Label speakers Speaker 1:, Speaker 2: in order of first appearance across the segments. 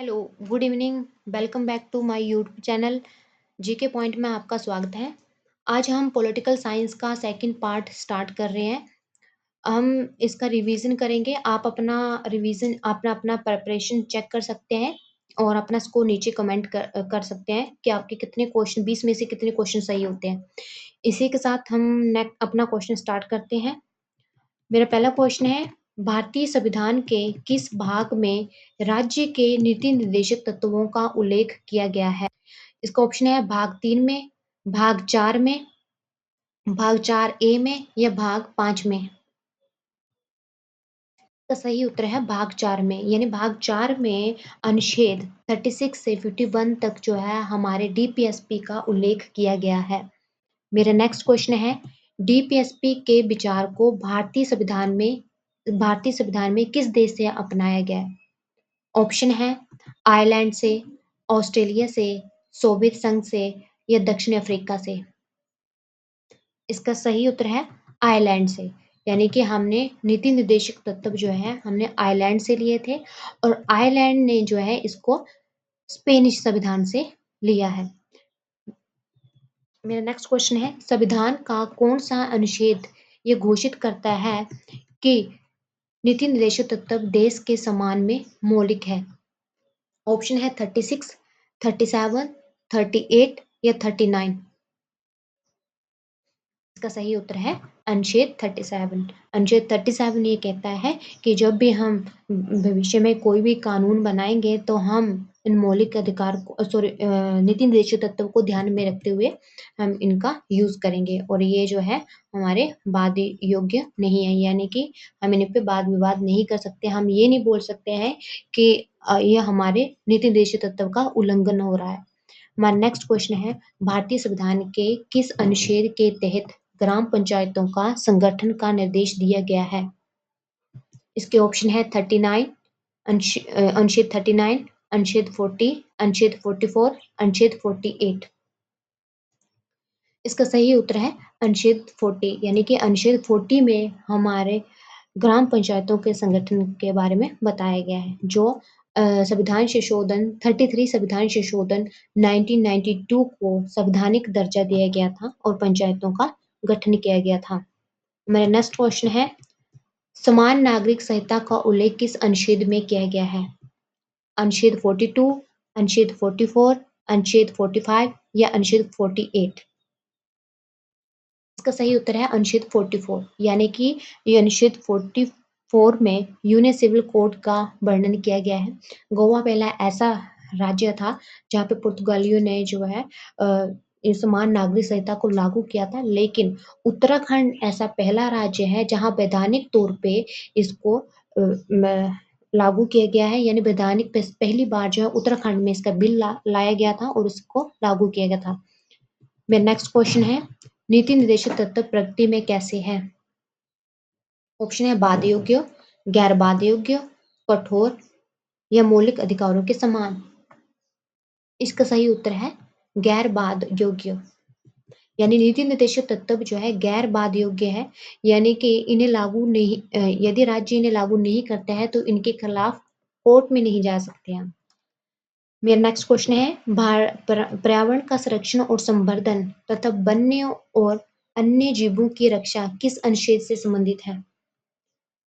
Speaker 1: Hello, good evening, welcome back to my YouTube channel GK point में आपका स्वागत है। आज हम पॉलिटिकल साइंस का सेकंड पार्ट स्टार्ट कर रहे हैं। हम इसका रिवीजन करेंगे। आप अपना रिवीजन अपना अपना प्रिपरेशन चेक कर सकते हैं और अपना स्कोर नीचे कमेंट कर सकते हैं कि आपके कितने क्वेश्चन 20 में से कितने क्वेश्चन सही होते हैं। इसी के साथ हम अपना क्वेश्चन स्टार्ट करते हैं। मेरा पहला क्वेश्चन है, भारतीय संविधान के किस भाग में राज्य के नीति निर्देशक तत्वों का उल्लेख किया गया है? इसका ऑप्शन है भाग 3 में, भाग 4 में, भाग 4 ए में या भाग 5 में। इसका सही उत्तर है भाग 4 में, यानी भाग 4 में अनुच्छेद 36 से 51 तक जो है हमारे डीपीएसपी का उल्लेख किया गया है। मेरा नेक्स्ट क्वेश्चन है, डीपीएसपी के विचार को भारतीय संविधान में किस देश से अपनाया गया है? ऑप्शन है आयरलैंड से, ऑस्ट्रेलिया से, सोवियत संघ से या दक्षिण अफ्रीका से। इसका सही उत्तर है आयरलैंड से, यानी कि हमने नीति निर्देशक तत्व जो है हमने आयरलैंड से लिए थे और आयरलैंड ने जो है इसको स्पेनिश संविधान से लिया है। मेरा नेक्स्ट क्वेश्चन है, संविधान का कौन सा अनुच्छेद ये घोषित करता है कि नीति निर्देशक तत्व देश के सम्मान में मौलिक है? ऑप्शन है 36, 37, 38 या 39। इसका सही उत्तर है अनुच्छेद 37। अनुच्छेद 37 ये कहता है कि जब भी हम भविष्य में कोई भी कानून बनाएंगे तो हम इन मौलिक अधिकार को नीति निर्देशक तत्व को ध्यान में रखते हुए हम इनका यूज करेंगे और ये जो है हमारे वाद योग्य नहीं है, यानी कि हम इन पे वाद विवाद नहीं कर सकते। हम ये नहीं बोल सकते हैं कि ये हमारे नीति निर्देशक तत्व का उल्लंघन हो रहा है। हमारा नेक्स्ट क्वेश्चन है, भारतीय संविधान के किस अनुच्छेद के तहत ग्राम पंचायतों का संगठन का निर्देश दिया गया है? इसके ऑप्शन है 39, अनुच्छेद 39, अनुच्छेद 40, अनुच्छेद 44, अनुच्छेद 48। इसका सही उत्तर है अनुच्छेद 40, यानी कि अनुच्छेद 40 में हमारे ग्राम पंचायतों के संगठन के बारे में बताया गया है, जो संविधान संशोधन 33 संविधान संशोधन 1992 को संवैधानिक दर्जा दिया गया था और पंचायतों का गठन किया गया था। मेरा नेक्स्ट क्वेश्चन है, समान नागरिक संहिता का उल्लेख किस अनुच्छेद में किया गया है? अनुच्छेद 42, अनुच्छेद 44, अनुच्छेद 45 या अनुच्छेद 48। इसका सही उत्तर है अनुच्छेद 44, यानी कि ये अनुच्छेद 44 में यूनियन सिविल कोड का वर्णन किया गया है। गोवा पहला ऐसा राज्य था जहाँ पे पुर्तगालियों ने जो है समान नागरिक संहिता को लागू किया था, लेकिन उत्तराखंड ऐसा पहला राज्य है जहाँ वैधानिक तौर पे इसको लागू किया गया है, यानी वैधानिक पहली बार जो है उत्तराखंड में इसका बिल लाया गया था और उसको लागू किया गया था। मेरा नेक्स्ट क्वेश्चन है, नीति निर्देशक तत्व प्रगति में कैसे है? ऑप्शन है बाध्य योग्य, गैर बाध्य योग्य, कठोर या मौलिक अधिकारों के समान। इसका सही उत्तर है गैर बाध्य योग्य, यानी नीति निर्देशक तत्व जो है गैर बाध्य योग्य है, यानी कि इन्हें लागू नहीं यदि राज्य इन्हें लागू नहीं करता है तो इनके खिलाफ कोर्ट में नहीं जा सकते हैं। मेरा नेक्स्ट क्वेश्चन है, पर्यावरण का संरक्षण और संवर्धन तथा वन्य और अन्य जीवों की रक्षा किस अनुच्छेद से संबंधित है?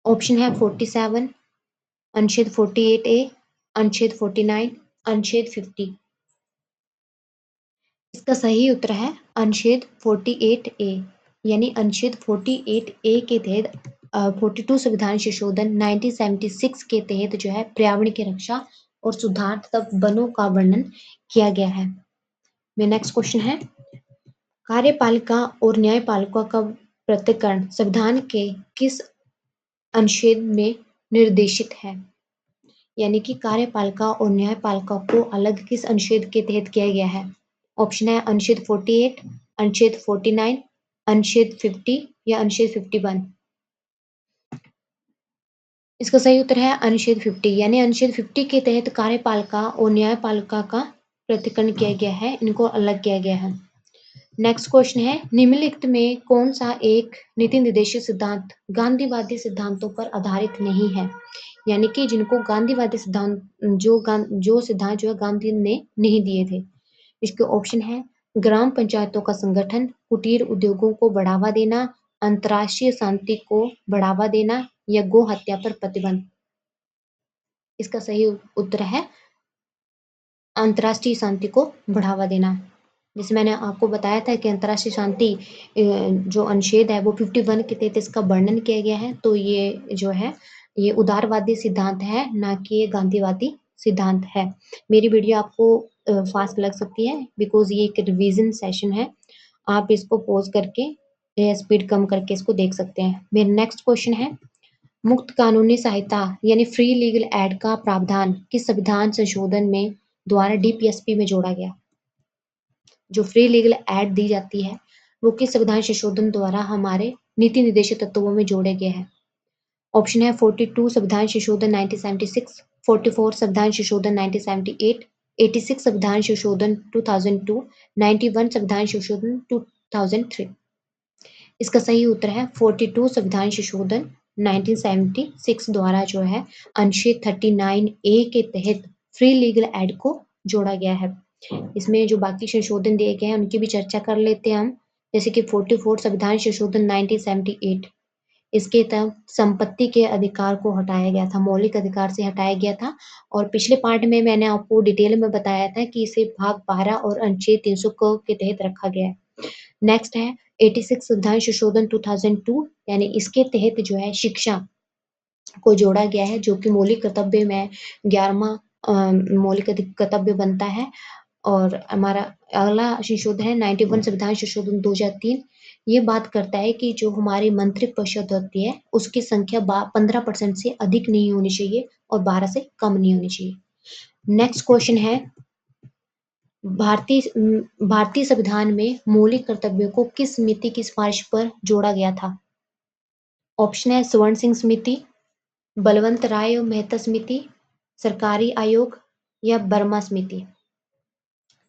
Speaker 1: ऑप्शन है 47, अनुच्छेद 48A, अनुच्छेद 49, अनुच्छेद 50। इसका सही उत्तर है अनुच्छेद 48A, यानी अनुच्छेद 48A के तहत 42 संविधान संशोधन 1976 के तहत जो है पर्यावरण की रक्षा और सुधार तथा वनों का वर्णन किया गया है। मेरा नेक्स्ट क्वेश्चन है, कार्यपालिका और न्यायपालिका का पृथक्करण संविधान के किस अनुच्छेद में निर्देशित है? यानी कि कार्यपालिका और न्यायपालिका को अलग किस अनुच्छेद के तहत किया गया है? ऑप्शन है अनुच्छेद 48, अनुच्छेद 49, अनुच्छेद 50 या अनुच्छेद 51। इसका सही उत्तर है अनुच्छेद 50, यानी अनुच्छेद 50 के तहत कार्यपालिका और न्यायपालिका का पृथक्करण किया गया है, इनको अलग किया गया है। नेक्स्ट क्वेश्चन है, निम्नलिखित में कौन सा एक नीति निर्देशक सिद्धांत गांधीवादी सिद्धांतों पर आधारित नहीं है? यानी कि जिनको गांधीवादी सिद्धांत जो सिद्धांत जो है गांधी ने नहीं दिए थे। इसके ऑप्शन है ग्राम पंचायतों का संगठन, कुटीर उद्योगों को बढ़ावा देना, अंतर्राष्ट्रीय शांति को बढ़ावा देना या गो हत्या पर प्रतिबंध। इसका सही उत्तर है अंतर्राष्ट्रीय शांति को बढ़ावा देना। जैसे मैंने आपको बताया था कि अंतर्राष्ट्रीय शांति जो अनुच्छेद है वो 51 के तहत इसका वर्णन किया गया है। तो ये जो है ये उदारवादी सिद्धांत है, ना कि ये गांधीवादी सिद्धांत है। मेरी वीडियो आपको फास्ट लग सकती है बिकॉज ये एक रिवीजन सेशन है। आप इसको पॉज करके या स्पीड कम करके इसको देख सकते हैं। मेरा नेक्स्ट क्वेश्चन है मुक्त कानूनी सहायता यानी फ्री लीगल एड का प्रावधान किस संविधान संशोधन में द्वारा डीपीएसपी में जोड़ा गया? जो फ्री लीगल एड दी जाती है वो किस संविधान संशोधन द्वारा हमारे नीति निर्देशित तत्वों में जोड़े गए हैं? ऑप्शन है 42 संविधान संशोधन 1976, 44 संविधान संशोधन 1978, 86 संविधान संशोधन 2002, 91 संविधान संशोधन 2003। इसका सही उत्तर है 42 संविधान संशोधन 1976 द्वारा जो है अनुच्छेद 39A के तहत फ्री लीगल एड को जोड़ा गया है। इसमें जो बाकी संशोधन दिए गए हैं उनकी भी चर्चा कर लेते हैं हम। जैसे कि 44 संविधान संशोधन 1978 इसके तहत संपत्ति के अधिकार को हटाया गया था, मौलिक अधिकार से हटाया गया था। और पिछले पार्ट में मैंने आपको डिटेल में बताया था कि इसे भाग 12 और अनुच्छेद 300 क के तहत रखा गया है। नेक्स्ट है 86 संविधान संशोधन 2002 यानी इसके तहत जो है शिक्षा को जोड़ा गया है, जो कि मौलिक कर्तव्य में 11वां मौलिक कर्तव्य बनता है। और हमारा अगला संशोधन है 91 संविधान संशोधन 2003। ये बात करता है कि जो हमारी मंत्रिपरिषद होती है उसकी संख्या 15% से अधिक नहीं होनी चाहिए और 12 से कम नहीं होनी चाहिए। नेक्स्ट क्वेश्चन है भारतीय संविधान में मौलिक कर्तव्यों को किस समिति की सिफारिश पर जोड़ा गया था? ऑप्शन है स्वर्ण सिंह समिति, बलवंत राय और मेहता समिति, सरकारी आयोग या बर्मा समिति।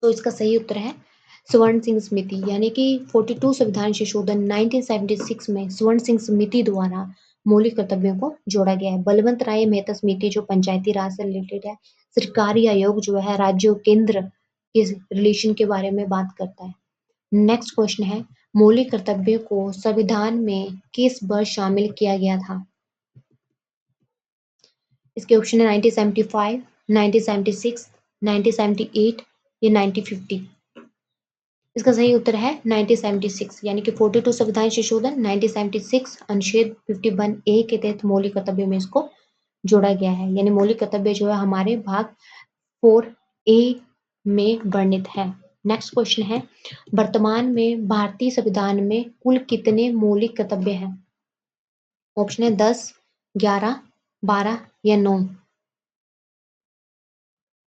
Speaker 1: तो इसका सही उत्तर है स्वर्ण सिंह समिति, यानी कि 42 संविधान संशोधन 1976 में स्वर्ण सिंह समिति द्वारा मौलिक कर्तव्यों को जोड़ा गया है। बलवंत राय मेहता समिति जो पंचायती राज से रिलेटेड है, सरकारी आयोग जो है राज्य और केंद्र के रिलेशन के बारे में बात करता है। नेक्स्ट क्वेश्चन है मौलिक कर्तव्यों को संविधान में किस वर्ष शामिल किया गया था? इसके ऑप्शन है 1975, 1976, 1978 या 1950। इसका सही उत्तर है 1976, यानी कि 42 संविधान संशोधन 1976 अनुच्छेद 51A के तहत मौलिक कर्तव्य में इसको जोड़ा गया है। यानी मौलिक कर्तव्य जो है हमारे भाग 4A में वर्णित है। नेक्स्ट क्वेश्चन है वर्तमान में भारतीय संविधान में कुल कितने मौलिक कर्तव्य हैं? ऑप्शन है 10, 11, 12 या 9।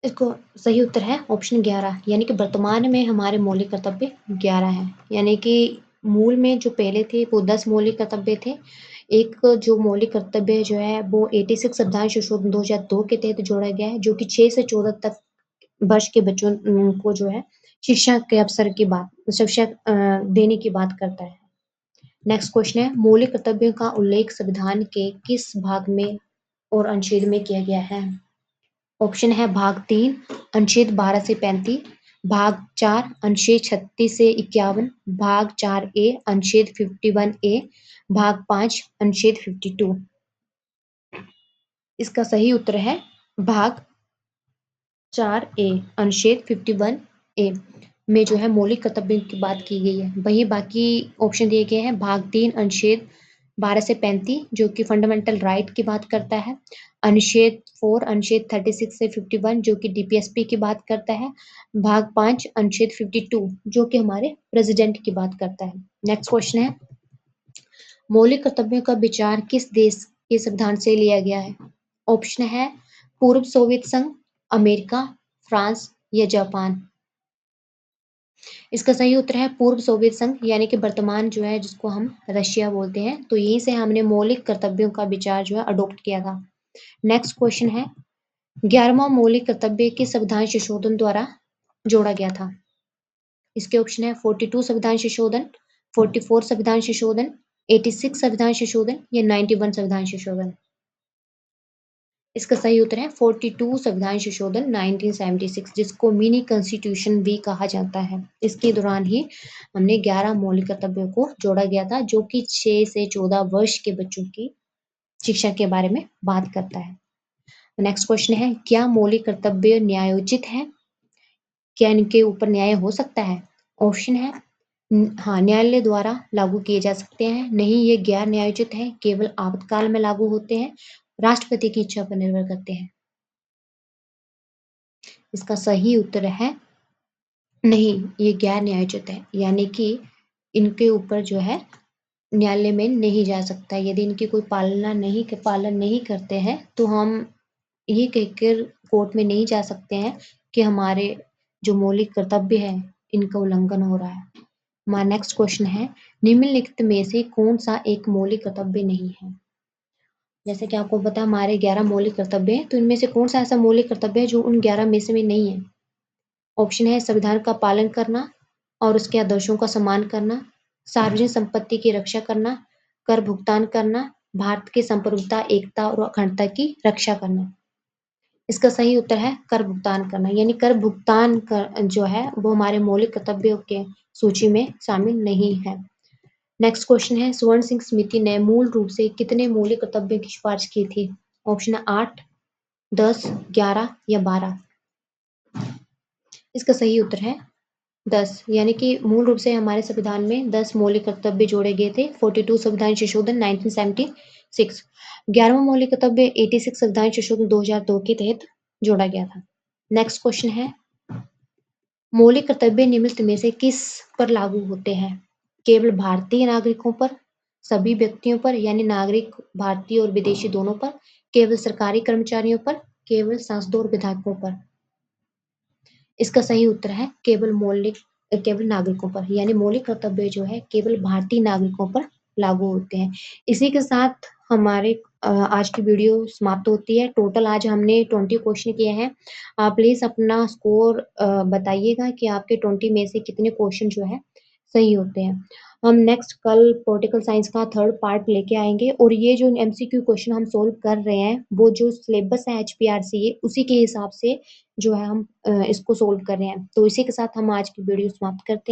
Speaker 1: इसको सही उत्तर है ऑप्शन 11, यानी कि वर्तमान में हमारे मौलिक कर्तव्य 11 हैं। यानी कि मूल में जो पहले थे वो 10 मौलिक कर्तव्य थे। एक जो मौलिक कर्तव्य जो है वो 86 संविधान संशोधन 2002 के तहत जोड़ा गया है, जो कि 6 से 14 तक वर्ष के बच्चों को जो है शिक्षा के अवसर की बात शिक्षा देने की बात करता है। नेक्स्ट क्वेश्चन है मौलिक कर्तव्यों का उल्लेख संविधान के किस भाग में और अनुच्छेद में किया गया है? ऑप्शन है भाग 3 अनुच्छेद 12 से 35, भाग 4 अनुच्छेद 36 से 51, भाग 4A अनुच्छेद 51A, भाग 5 अनुच्छेद 52। इसका सही उत्तर है भाग 4A अनुच्छेद 51A में जो है मौलिक कर्तव्यों की बात की गई है। वहीं बाकी ऑप्शन दिए गए हैं भाग 3 अनुच्छेद 12 से 35 जो कि फंडामेंटल राइट की बात करता है, अनुच्छेद 4 अनुच्छेद 36 से 51 जो कि डीपीएसपी की बात करता है, भाग 5 अनुच्छेद 52 जो कि हमारे प्रेसिडेंट की बात करता है। नेक्स्ट क्वेश्चन है मौलिक कर्तव्यों का विचार किस देश के संविधान से लिया गया है? ऑप्शन है पूर्व सोवियत संघ, अमेरिका, फ्रांस या जापान। इसका सही उत्तर है पूर्व सोवियत संघ, यानी कि वर्तमान जो है जिसको हम रशिया बोलते हैं। तो यहीं से हमने मौलिक कर्तव्यों का विचार जो है अडॉप्ट किया था। नेक्स्ट क्वेश्चन है 11वां मौलिक कर्तव्य किस संविधान संशोधन द्वारा जोड़ा गया था? इसके ऑप्शन है 42 संविधान संशोधन, 44 संविधान संशोधन, 86 संविधान संशोधन या 91 संविधान संशोधन। इसका सही उत्तर है 42 संविधान संशोधन 1976, जिसको मिनी कॉन्स्टिट्यूशन भी कहा जाता है। इसके दौरान ही हमने 11 मौलिक कर्तव्यों को जोड़ा गया था, जो कि 6 से 14 वर्ष के बच्चों की शिक्षा के बारे में बात करता है। नेक्स्ट क्वेश्चन है, क्या मौलिक कर्तव्य न्यायोचित है? क्या इनके ऊपर न्याय हो सकता है? ऑप्शन है हाँ, न्यायालय द्वारा लागू किए जा सकते हैं, नहीं ये गैर न्यायोचित है, केवल आपातकाल में लागू होते हैं, राष्ट्रपति की इच्छा पर निर्भर करते हैं। इसका सही उत्तर है नहीं, ये गैर न्यायोचित है, यानी कि इनके ऊपर जो है न्यायालय में नहीं जा सकता। यदि इनकी कोई पालन नहीं करते हैं, तो हम ये कहकर कोर्ट में नहीं जा सकते हैं कि हमारे जो मौलिक कर्तव्य है, इनका उल्लंघन हो रहा है। हमारा नेक्स्ट क्वेश्चन है, निम्नलिखित में से कौन सा एक मौलिक कर्तव्य नहीं है? जैसे कि आपको पता है हमारे 11 मौलिक कर्तव्य हैं, तो इनमें से कौन सा ऐसा मौलिक कर्तव्य है जो उन 11 में से भी नहीं है? ऑप्शन है संविधान का पालन करना और उसके आदर्शों का सम्मान करना, सार्वजनिक संपत्ति की रक्षा करना, कर भुगतान करना, भारत की संप्रभुता, एकता और अखंडता की रक्षा करना। इसका सही उत्तर है कर भुगतान करना, यानी कर भुगतान जो है वो हमारे मौलिक कर्तव्यों के सूची में शामिल नहीं है। नेक्स्ट क्वेश्चन है, स्वर्ण सिंह समिति ने मूल रूप से कितने मौलिक कर्तव्यों की सिफारिश की थी? ऑप्शन है 8, 10, 11 या 12। इसका सही उत्तर है 10, यानी कि मूल रूप से हमारे संविधान में 10 मौलिक कर्तव्य जोड़े गए थे। 42 संविधान संशोधन 1976, 11वां मौलिक कर्तव्य 86 संविधान संशोधन 2002 के तहत जोड़ा गया था। नेक्स्ट क्वेश्चन है, मौलिक कर्तव्य निम्नलिखित में से किस पर लागू होते हैं? केवल भारतीय नागरिकों पर, सभी व्यक्तियों पर यानी नागरिक भारतीय और विदेशी दोनों पर, केवल सरकारी कर्मचारियों पर, केवल सांसदों और विधायकों पर। इसका सही उत्तर है केवल नागरिकों पर, यानी मौलिक कर्तव्य जो है केवल भारतीय नागरिकों पर लागू होते हैं। इसी के साथ हमारे आज की वीडियो समाप्त होती है। टोटल आज हमने 20 क्वेश्चन किए हैं। आप प्लीज़ अपना स्कोर बताइएगा कि आपके 20 में से कितने क्वेश्चन जो है सही होते हैं। हम नेक्स्ट कल पॉलिटिकल साइंस का 3rd पार्ट लेके आएँगे और ये जो एमसीक्यू क्वेश्चन हम सोल्व कर रहे हैं, वो जो सिलेबस है एचपीआरसी उसी के हिसाब से जो है हम इसको सोल्व कर रहे हैं। तो इसी के साथ हम आज की वीडियो समाप्त करते हैं।